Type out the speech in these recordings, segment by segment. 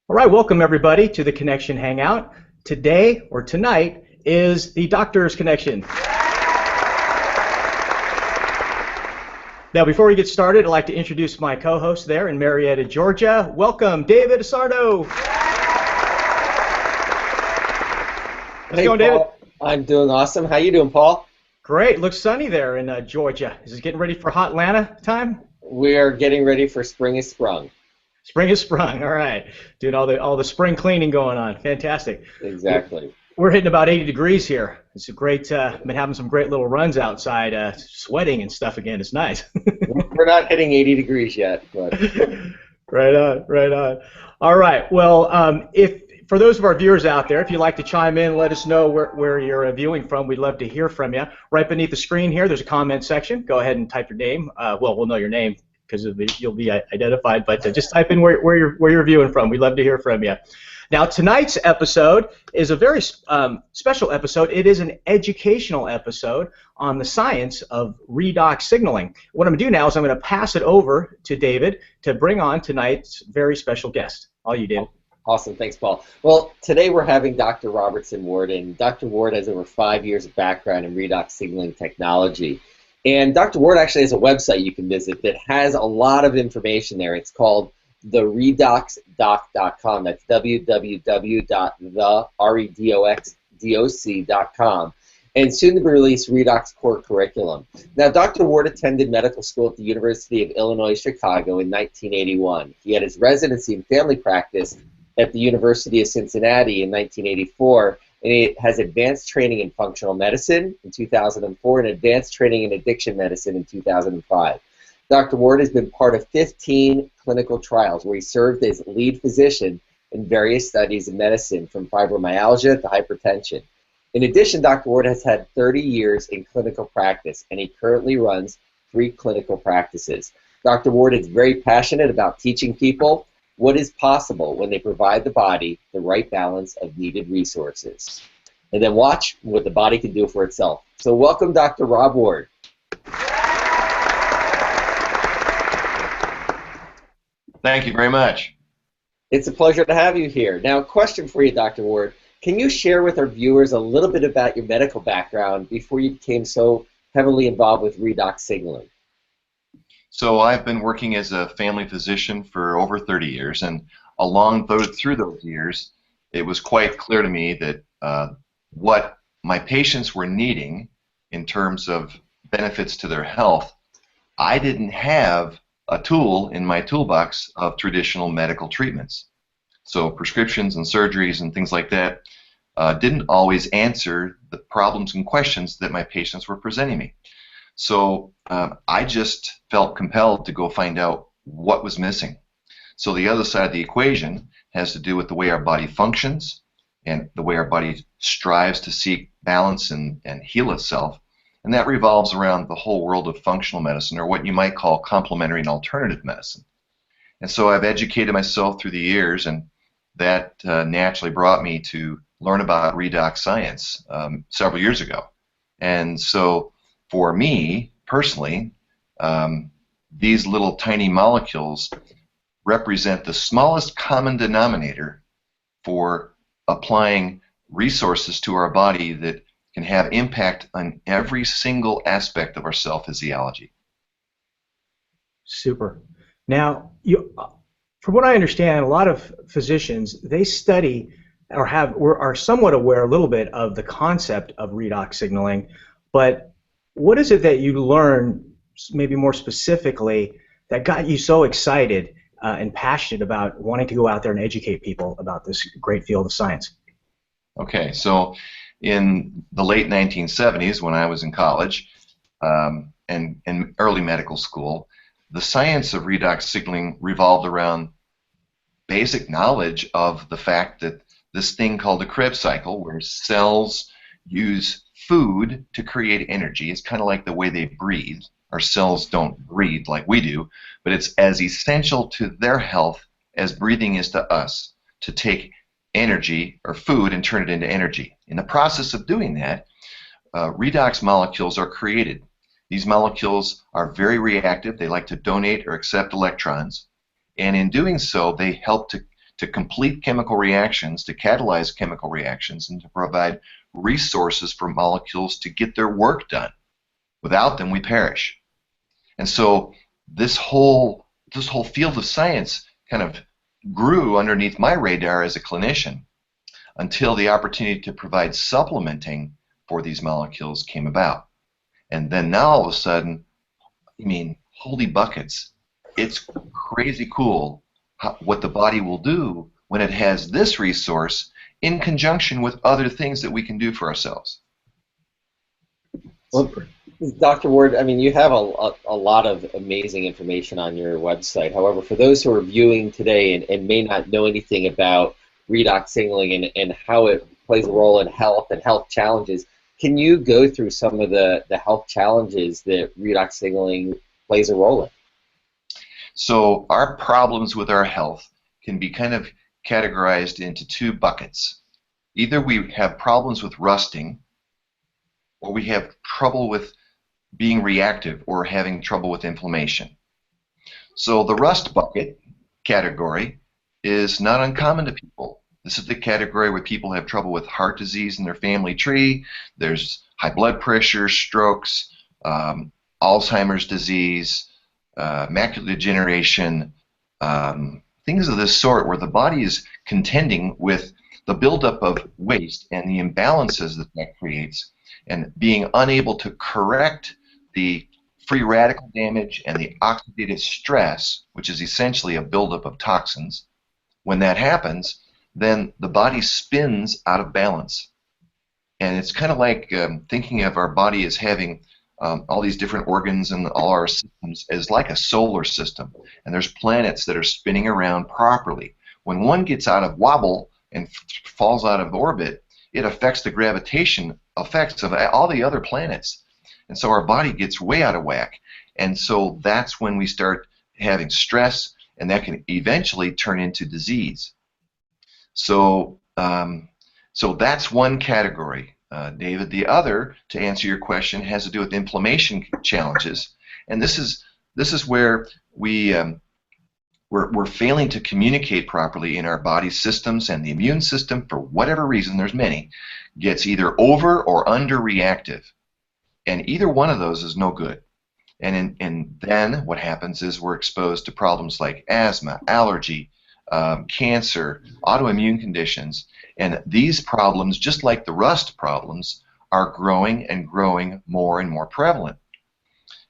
All right, welcome everybody to the Connection Hangout. Today, or tonight, is the Doctor's Connection. Now, before we get started, I'd like to introduce my co-host there in Marietta, Georgia. Welcome, David Asardo. How's it going, David? I'm doing awesome. How you doing, Paul? Great. Looks sunny there in Georgia. Is it getting ready for hot Atlanta time? We are getting ready for spring is sprung. Spring is sprung. All right. Doing all the spring cleaning going on. Fantastic. Exactly. We're hitting about 80 degrees here. It's a great, been having some great little runs outside, sweating and stuff again. It's nice. We're not hitting 80 degrees yet, but. Right on, right on. All right. Well, for those of our viewers out there, if you'd like to chime in, let us know where you're viewing from. We'd love to hear from you. Right beneath the screen here, there's a comment section. Go ahead and type your name. Well, we'll know your name because you'll be identified, but just type in where you're viewing from. We'd love to hear from you. Now, tonight's episode is a very special episode. It is an educational episode on the science of redox signaling. What I'm going to do now is I'm going to pass it over to David to bring on tonight's very special guest. All you, David. Awesome. Thanks, Paul. Well, today we're having Dr. Robertson Ward, and Dr. Ward has over 5 years of background in redox signaling technology. And Dr. Ward actually has a website you can visit that has a lot of information there. It's called theredoxdoc.com. That's www.theredoxdoc.com. And soon to be released Redox Core Curriculum. Now, Dr. Ward attended medical school at the University of Illinois, Chicago in 1981. He had his residency in family practice at the University of Cincinnati in 1984. And he has advanced training in functional medicine in 2004 and advanced training in addiction medicine in 2005. Dr. Ward has been part of 15 clinical trials where he served as lead physician in various studies of medicine from fibromyalgia to hypertension. In addition, Dr. Ward has had 30 years in clinical practice, and he currently runs 3 clinical practices. Dr. Ward is very passionate about teaching people what is possible when they provide the body the right balance of needed resources. And then watch what the body can do for itself. So welcome, Dr. Rob Ward. Thank you very much. It's a pleasure to have you here. Now, a question for you, Dr. Ward. Can you share with our viewers a little bit about your medical background before you became so heavily involved with redox signaling? So I've been working as a family physician for over 30 years, and through those years, it was quite clear to me that what my patients were needing in terms of benefits to their health, I didn't have a tool in my toolbox of traditional medical treatments. So prescriptions and surgeries and things like that didn't always answer the problems and questions that my patients were presenting me. So I just felt compelled to go find out what was missing. So the other side of the equation has to do with the way our body functions and the way our body strives to seek balance and heal itself. And that revolves around the whole world of functional medicine, or what you might call complementary and alternative medicine. And so I've educated myself through the years, and that naturally brought me to learn about redox science several years ago. And so for me, personally, these little tiny molecules represent the smallest common denominator for applying resources to our body that can have impact on every single aspect of our cell physiology. Super. Now, from what I understand, a lot of physicians, they study or are somewhat aware a little bit of the concept of redox signaling, but what is it that you learned, maybe more specifically, that got you so excited and passionate about wanting to go out there and educate people about this great field of science? Okay, so in the late 1970s, when I was in college and in early medical school, the science of redox signaling revolved around basic knowledge of the fact that this thing called the Krebs cycle, where cells use food to create energy. It's kind of like the way they breathe. Our cells don't breathe like we do, but it's as essential to their health as breathing is to us, to take energy or food and turn it into energy. In the process of doing that, redox molecules are created. These molecules are very reactive. They like to donate or accept electrons, and in doing so, they help to to complete chemical reactions, to catalyze chemical reactions, and to provide resources for molecules to get their work done. Without them, we perish. And so this whole field of science kind of grew underneath my radar as a clinician until the opportunity to provide supplementing for these molecules came about. And then now all of a sudden, I mean, holy buckets, it's crazy cool what the body will do when it has this resource in conjunction with other things that we can do for ourselves. Well, Dr. Ward, I mean, you have a lot of amazing information on your website. However, for those who are viewing today and may not know anything about redox signaling and how it plays a role in health and health challenges, can you go through some of the health challenges that redox signaling plays a role in? So our problems with our health can be kind of categorized into two buckets. Either we have problems with rusting, or we have trouble with being reactive or having trouble with inflammation. So the rust bucket category is not uncommon to people. This is the category where people have trouble with heart disease in their family tree. There's high blood pressure, strokes, Alzheimer's disease, macular degeneration, things of this sort where the body is contending with the buildup of waste and the imbalances that that creates, and being unable to correct the free radical damage and the oxidative stress, which is essentially a buildup of toxins. When that happens, then the body spins out of balance. And it's kind of like thinking of our body as having all these different organs and all our systems as like a solar system. And there's planets that are spinning around properly. When one gets out of wobble and falls out of orbit, it affects the gravitation effects of all the other planets. And so our body gets way out of whack. And so that's when we start having stress, and that can eventually turn into disease. So, so that's one category, David. The other, to answer your question, has to do with inflammation challenges, and this is where we're failing to communicate properly in our body systems, and the immune system, for whatever reason, there's many, gets either over or under reactive, and either one of those is no good. And then what happens is we're exposed to problems like asthma, allergy, cancer, autoimmune conditions, and these problems, just like the rust problems, are growing and growing more and more prevalent.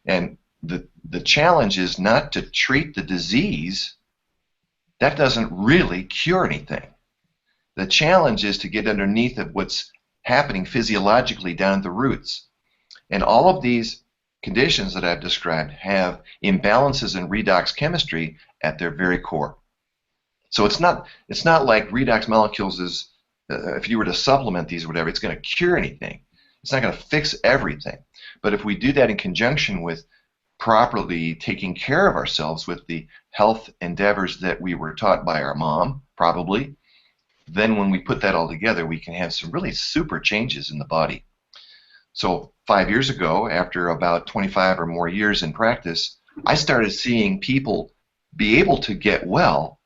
And the challenge is not to treat the disease. That doesn't really cure anything. The challenge is to get underneath of what's happening physiologically down at the roots. And all of these conditions that I've described have imbalances in redox chemistry at their very core. So it's not like redox molecules is, if you were to supplement these or whatever, it's going to cure anything. It's not going to fix everything. But if we do that in conjunction with properly taking care of ourselves with the health endeavors that we were taught by our mom, probably, then when we put that all together, we can have some really super changes in the body. So 5 years ago, after about 25 or more years in practice, I started seeing people be able to get well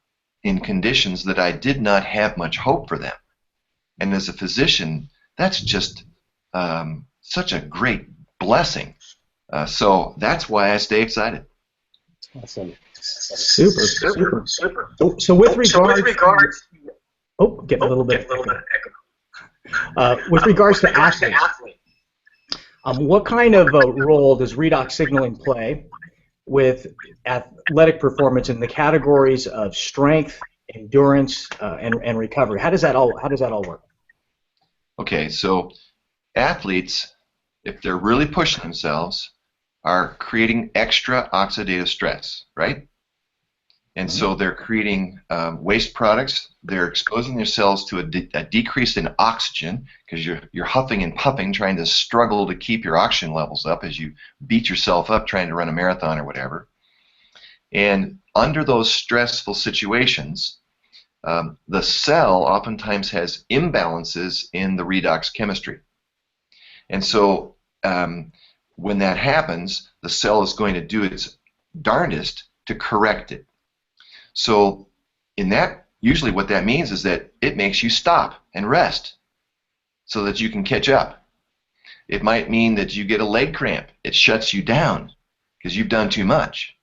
in conditions that I did not have much hope for them. And as a physician, that's just such a great blessing. So that's why I stay excited. Awesome. Super. So with regards, getting a little bit of echo. With regards to athletes, what kind of role does redox signaling play with athletic performance in the categories of strength, endurance, and recovery? How does that all work? Okay, so athletes, if they're really pushing themselves, are creating extra oxidative stress, right? And so they're creating waste products. They're exposing themselves to a decrease in oxygen because you're huffing and puffing, trying to struggle to keep your oxygen levels up as you beat yourself up trying to run a marathon or whatever. And under those stressful situations, the cell oftentimes has imbalances in the redox chemistry. And so when that happens, the cell is going to do its darndest to correct it. So in that usually what that means is that it makes you stop and rest so that you can catch up. It might mean that you get a leg cramp. It shuts you down because you've done too much.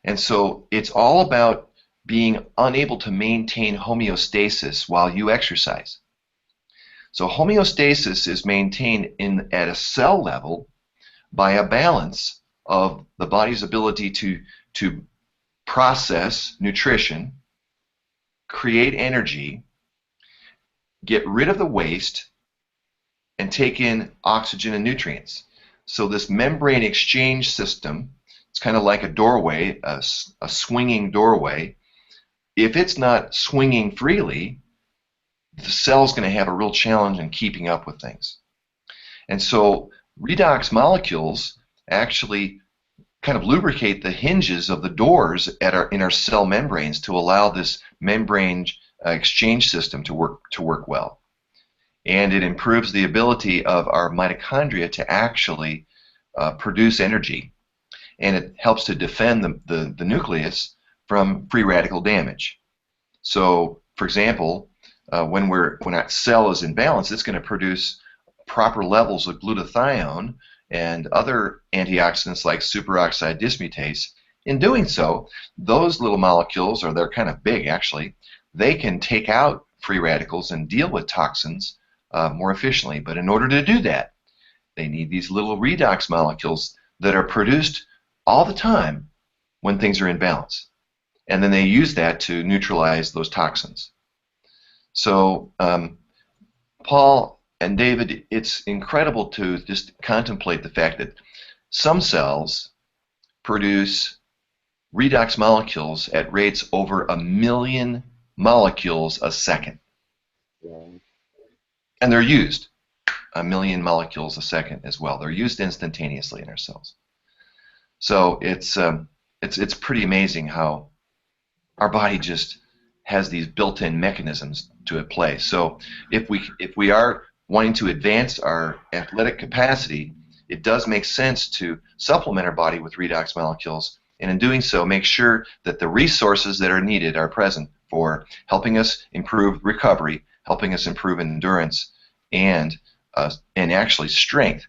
And so it's all about being unable to maintain homeostasis while you exercise. So homeostasis is maintained at a cell level by a balance of the body's ability to process nutrition, create energy, get rid of the waste, and take in oxygen and nutrients. So this membrane exchange system, it's kind of like a doorway, a swinging doorway. If it's not swinging freely, the cell's going to have a real challenge in keeping up with things. And so redox molecules actually kind of lubricate the hinges of the doors in our cell membranes to allow this membrane exchange system to work well. And it improves the ability of our mitochondria to actually produce energy, and it helps to defend the nucleus from free radical damage. So, for example, when that cell is in balance, it's going to produce proper levels of glutathione and other antioxidants like superoxide dismutase. In doing so, those little molecules, they're kind of big actually, they can take out free radicals and deal with toxins more efficiently. But in order to do that, they need these little redox molecules that are produced all the time when things are in balance. And then they use that to neutralize those toxins. So, Paul and David, it's incredible to just contemplate the fact that some cells produce redox molecules at rates over 1 million molecules a second. Yeah. And they're used 1 million molecules a second as well. They're used instantaneously in our cells. So it's pretty amazing how our body just has these built-in mechanisms to at play. So if we are wanting to advance our athletic capacity, it does make sense to supplement our body with redox molecules, and in doing so, make sure that the resources that are needed are present for helping us improve recovery, helping us improve endurance, and actually strength.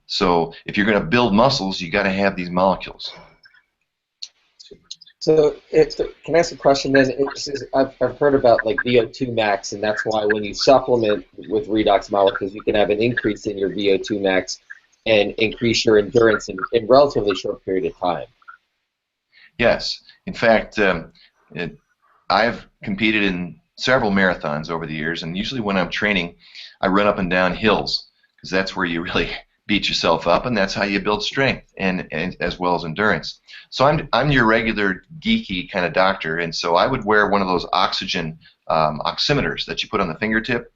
So if you're going to build muscles, you got to have these molecules. So, can I ask a question then? I've heard about like VO2 max, and that's why when you supplement with redox molecules, you can have an increase in your VO2 max and increase your endurance in a relatively short period of time. Yes. In fact, I've competed in several marathons over the years, and usually when I'm training, I run up and down hills because that's where you really beat yourself up, and that's how you build strength and as well as endurance. So I'm your regular geeky kind of doctor, and so I would wear one of those oxygen oximeters that you put on the fingertip.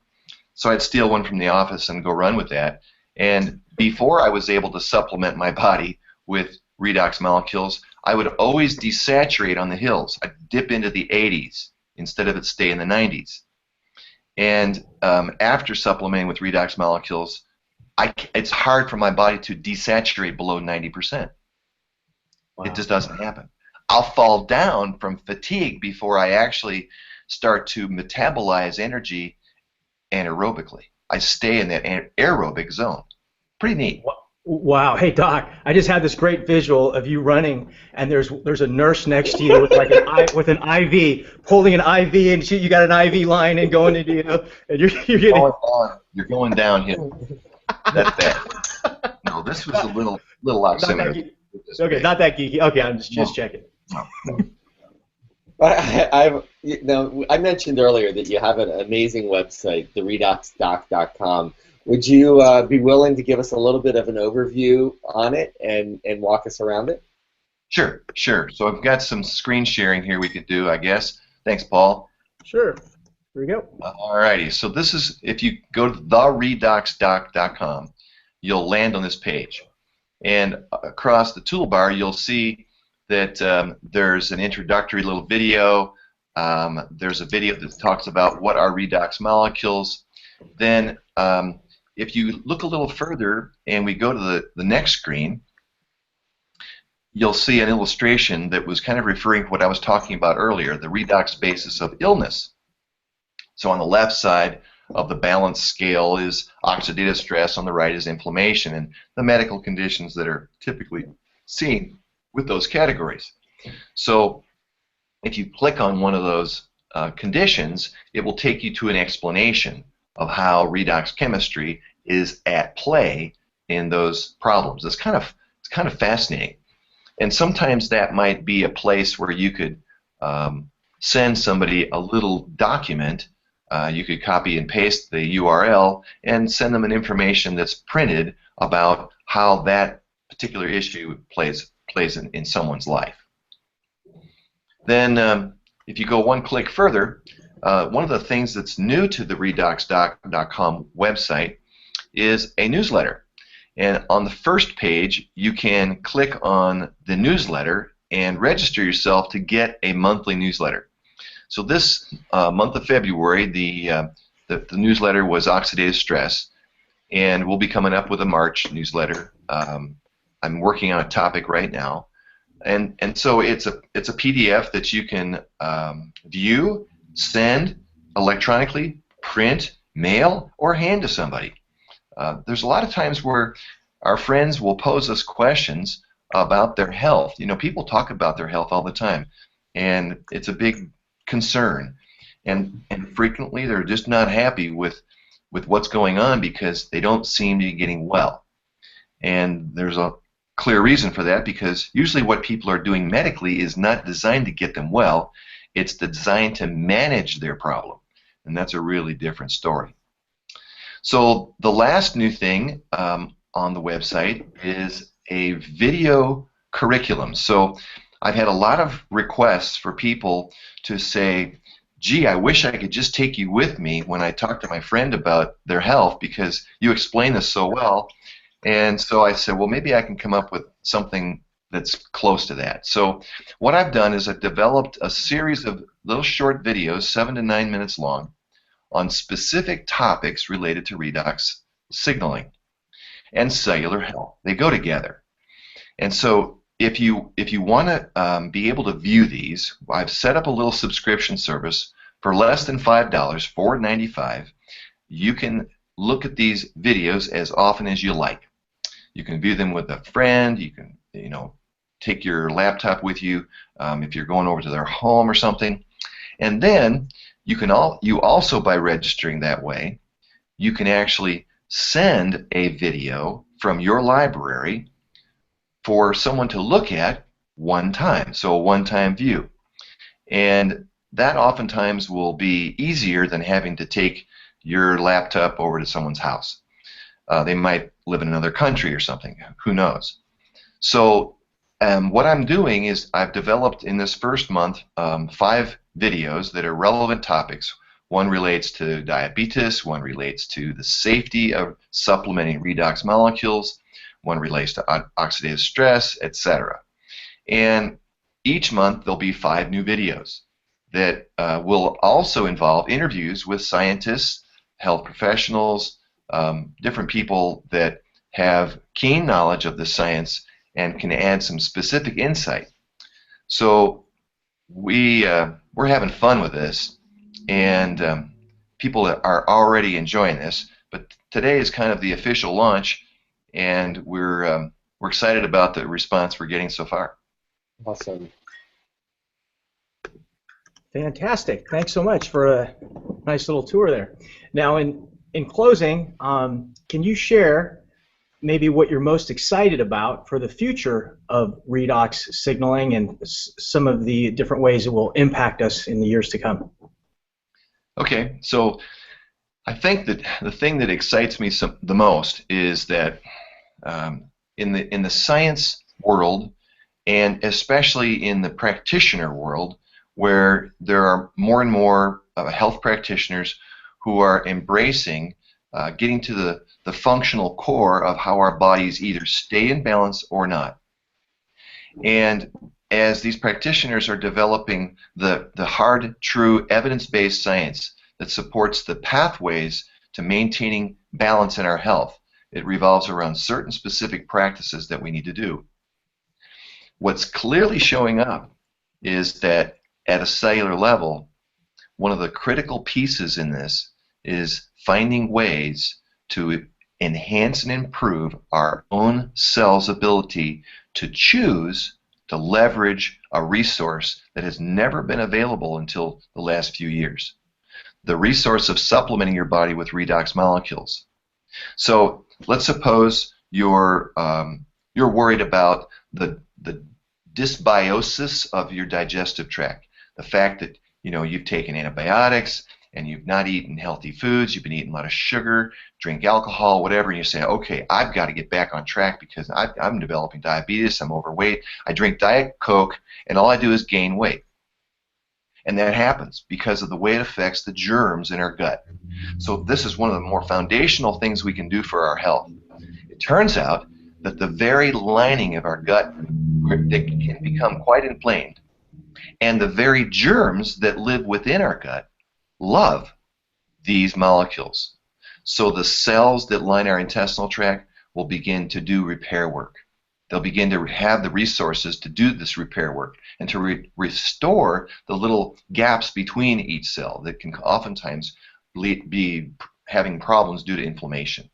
So I'd steal one from the office and go run with that. And before I was able to supplement my body with redox molecules, I would always desaturate on the hills. I'd dip into the 80s instead of it stay in the 90s. And after supplementing with redox molecules, it's hard for my body to desaturate below 90%. Wow. It just doesn't happen. I'll fall down from fatigue before I actually start to metabolize energy anaerobically. I stay in that aerobic zone. Pretty neat. Wow. Hey, Doc, I just had this great visual of you running, and there's a nurse next to you with like an IV, holding an IV, and you got an IV line and going into you, and you're getting. You're going downhill. That's bad. No, this was a little oximeter. Okay, not that geeky. Okay, I'm just checking. I mentioned earlier that you have an amazing website, theredoxdoc.com. Would you be willing to give us a little bit of an overview on it and walk us around it? Sure. So I've got some screen sharing here we could do, I guess. Thanks, Paul. Sure. Here we go. Alrighty. So this is, if you go to theredoxdoc.com, you'll land on this page. And across the toolbar, you'll see that there's an introductory little video. There's a video that talks about what are redox molecules. Then if you look a little further and we go to the next screen, you'll see an illustration that was kind of referring to what I was talking about earlier, the redox basis of illness. So on the left side of the balance scale is oxidative stress, on the right is inflammation, and the medical conditions that are typically seen with those categories. So if you click on one of those conditions, it will take you to an explanation of how redox chemistry is at play in those problems. It's kind of fascinating. And sometimes that might be a place where you could send somebody a little document. You could copy and paste the URL and send them an information that's printed about how that particular issue plays in someone's life. Then if you go one click further, one of the things that's new to the redox.com website is a newsletter. And on the first page, you can click on the newsletter and register yourself to get a monthly newsletter. So this month of February, the newsletter was oxidative stress, and we'll be coming up with a March newsletter. I'm working on a topic right now, and so it's a PDF that you can view, send electronically, print, mail, or hand to somebody. There's a lot of times where our friends will pose us questions about their health. You know, people talk about their health all the time, and it's a big concern. And frequently they're just not happy with what's going on because they don't seem to be getting well. And there's a clear reason for that, because usually what people are doing medically is not designed to get them well. It's designed to manage their problem. And that's a really different story. So the last new thing on the website is a video curriculum. So I've had a lot of requests for people to say, gee, I wish I could just take you with me when I talk to my friend about their health because you explain this so well. And so I said, well, maybe I can come up with something that's close to that. So what I've done is I've developed a series of little short videos, 7 to 9 minutes long, on specific topics related to redox signaling and cellular health. They go together. And so if you want to be able to view these, I've set up a little subscription service for less than $5, $4.95. You can look at these videos as often as you like. You can view them with a friend. You can, take your laptop with you if you're going over to their home or something. And then you also, by registering that way, you can actually send a video from your library for someone to look at one time, so a one-time view. And that oftentimes will be easier than having to take your laptop over to someone's house. They might live in another country or something, who knows. So what I'm doing is I've developed in this first month 5 videos that are relevant topics. One relates to diabetes, one relates to the safety of supplementing redox molecules, one relates to oxidative stress, etc. And each month there'll be 5 new videos that will also involve interviews with scientists, health professionals, different people that have keen knowledge of the science and can add some specific insight. So we're having fun with this, and people are already enjoying this. But today is kind of the official launch, and we're excited about the response we're getting so far. Awesome. Fantastic. Thanks so much for a nice little tour there. Now, in closing, can you share maybe what you're most excited about for the future of redox signaling and some of the different ways it will impact us in the years to come? Okay, so I think that the thing that excites me the most is that in the science world, and especially in the practitioner world, where there are more and more health practitioners who are embracing getting to the functional core of how our bodies either stay in balance or not. And as these practitioners are developing the hard, true, evidence-based science that supports the pathways to maintaining balance in our health, it revolves around certain specific practices that we need to do. what's clearly showing up is that at a cellular level, one of the critical pieces in this is finding ways to enhance and improve our own cell's ability to choose to leverage a resource that has never been available until the last few years. The resource of supplementing your body with redox molecules. So let's suppose you're worried about the dysbiosis of your digestive tract. The fact that you've taken antibiotics and you've not eaten healthy foods, you've been eating a lot of sugar, drink alcohol, whatever, and you say, okay, I've got to get back on track because I'm developing diabetes, I'm overweight, I drink Diet Coke, and all I do is gain weight. And that happens because of the way it affects the germs in our gut. So this is one of the more foundational things we can do for our health. It turns out that the very lining of our gut that can become quite inflamed, and the very germs that live within our gut love these molecules. So the cells that line our intestinal tract will begin to do repair work. They'll begin to have the resources to do this repair work and to restore the little gaps between each cell that can oftentimes be having problems due to inflammation.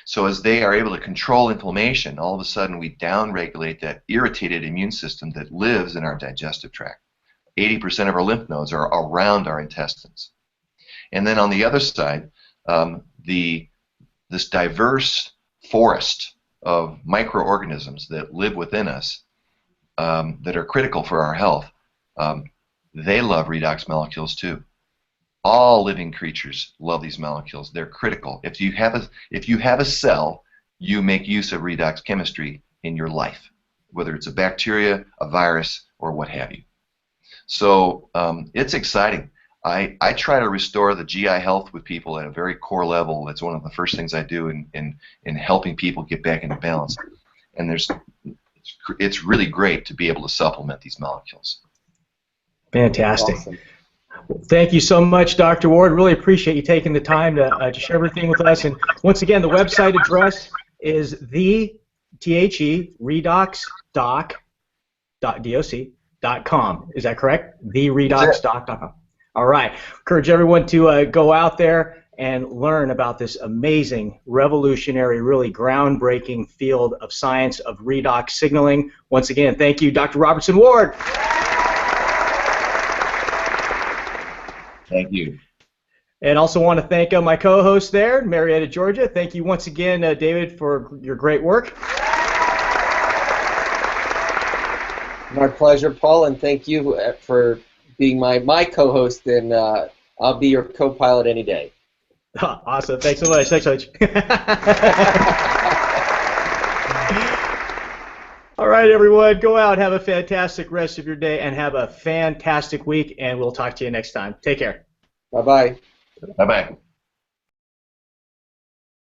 So as they are able to control inflammation, all of a sudden we downregulate that irritated immune system that lives in our digestive tract. 80% of our lymph nodes are around our intestines. And then on the other side, this diverse forest of microorganisms that live within us that are critical for our health, they love redox molecules too. All living creatures love these molecules. They're critical. If you have a cell, you make use of redox chemistry in your life, whether it's a bacteria, a virus, or what have you. So it's exciting. I try to restore the GI health with people at a very core level. That's one of the first things I do in helping people get back into balance. And it's really great to be able to supplement these molecules. Fantastic. Awesome. Thank you so much, Dr. Ward. Really appreciate you taking the time to share everything with us. And once again, the website address is redox.com. Is that correct? TheRedox.com. All right. Encourage everyone to go out there and learn about this amazing, revolutionary, really groundbreaking field of science of redox signaling. Once again, thank you, Dr. Robertson Ward. Thank you. And also want to thank my co-host there, Marietta, Georgia. Thank you once again, David, for your great work. My pleasure, Paul, and thank you for being my co-host, and I'll be your co-pilot any day. Awesome. Thanks so much. Thanks so much. All right, everyone. Go out, have a fantastic rest of your day, and have a fantastic week, and we'll talk to you next time. Take care. Bye-bye. Bye-bye.